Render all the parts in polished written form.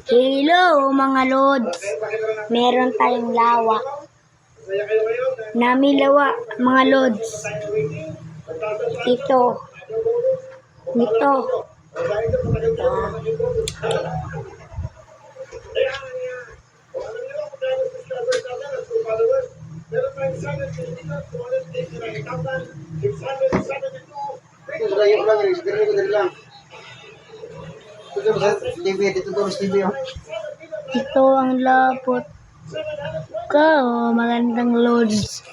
Hello mga lods, meron tayong lawak. Namilawa mga lods. Ito. Ito ang lapot ko, magandang lods.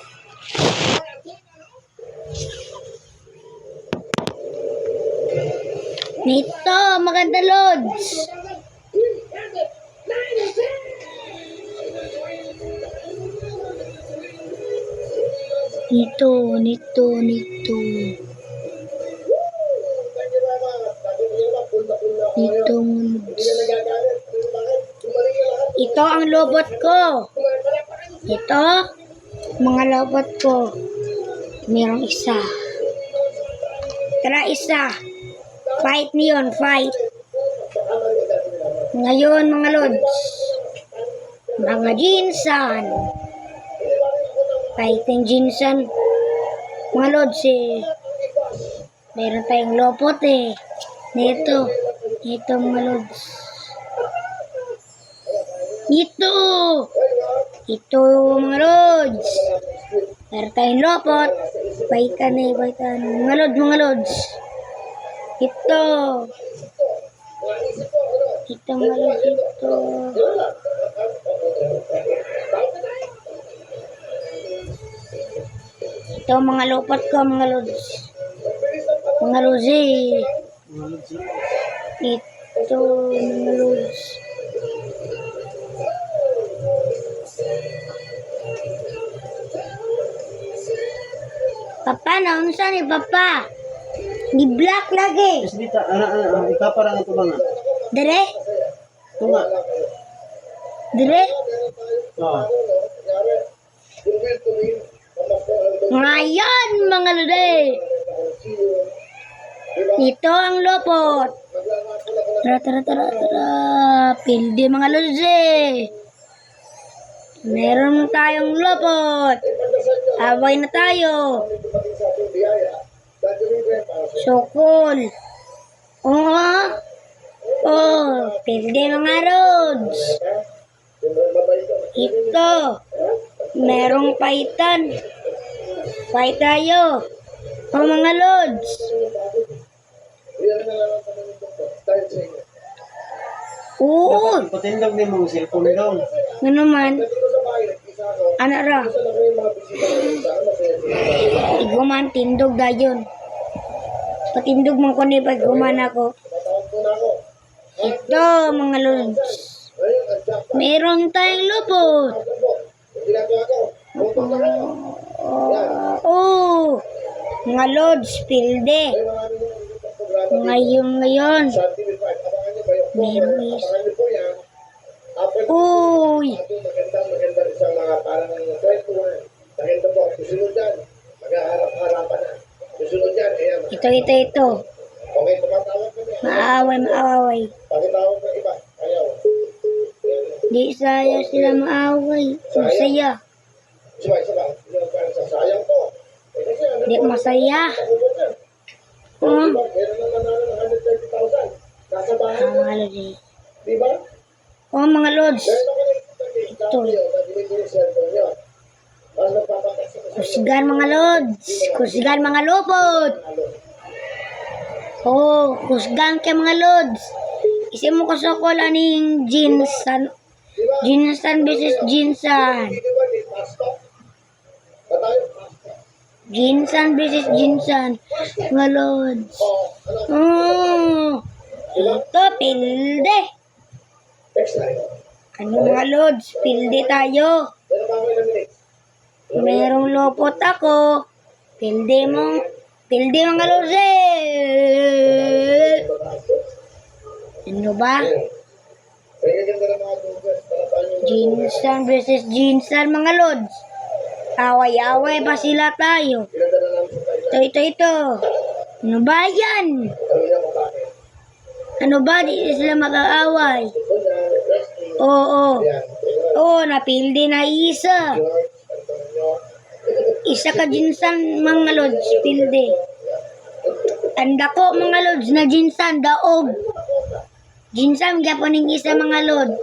Nito, magandang lods. Nito. Ito ang lobot ko. Ito, mga lobot ko. Merong isa. Tara isa. Fight niyon, fight. Ngayon mga lods. Mga Jinsan. Fighting Jinsan. Mga lods meron tayong lopot Nito mga lods. Ito mga lods. Meron tayong lopot. Baitan mga lods. Ito mga lods. Ito mga lopot ko mga lods. Mga lods Ito mga lods. Papa, naunsa ni Papa? Di black lagi. Isbita, ikaparang ito ba nga? Dire? Ito nga. Dire? Oo. Ngayon, mga lode. Ito ang lopot. Tara. Pildi mga lode. Meron tayong lopot. Away na tayo. So cool. Pildi mga lods. Ito. Merong paitan. Fight tayo. Mga lods. Patindog din mong cellphone daw. Ano man? Ano ra? Iguman tindog dayon. Patindog man ko ni pagguman ako. Ito mga lods. Meron tayong lupot. Mga lods, pilde. Ngayon. Meron is. Uy. Ito. Maaway. Di saya sila maaway. Masaya. Di masaya. Mga lods. Ito. Kusigan mga lods. Kusigan mga lopot. Kusgan kay mga lods. Isi mo kasokol aning Jinsan. Jinsan versus Jinsan. Mga lods. Ito, pilde. Ano mga lods? Pilde tayo. Merong lopot ako. Pilde mga lods Ano ba? Jinsan versus Jinsan mga lods. Away-away pa sila tayo. Ito. Ano ba yan? Ano ba? Di sila mag-aaway. Oo. Oo, napildi na isa. Isa ka jinsan, mga lods, pildi. Tanda ko, mga lods, na jinsan, daog. Jinsan, gaponing isa, mga lods.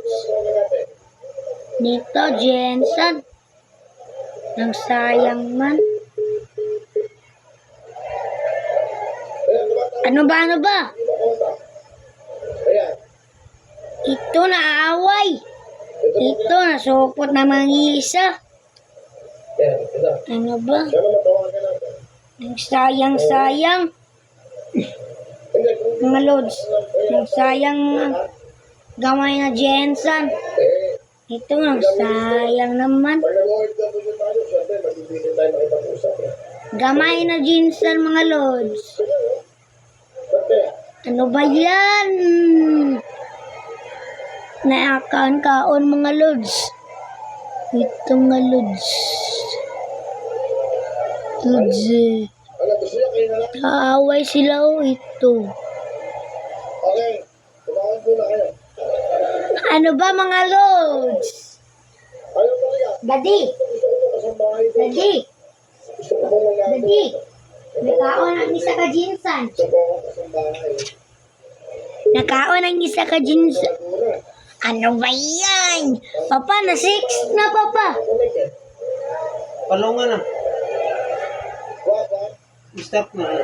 Nito, jinsan. Nang sayang man. Ano ba? Ito naaaway. Ito nasupot na mangisa. Ano ba? Ang sayang. Mga lods. Ang sayang gamay na Jensen. Ito ang sayang naman. Gamay na Jensen, mga lods. Ano ba yan? Naakaon mga lods. Ito mga lods. Lods eh. Kaaway sila ito. Ano ba mga lods? Dadi. Nakaon ang isa ka jinsan. Ano ba yan? Papa, na 6 na papa. Palungan na. Stop na.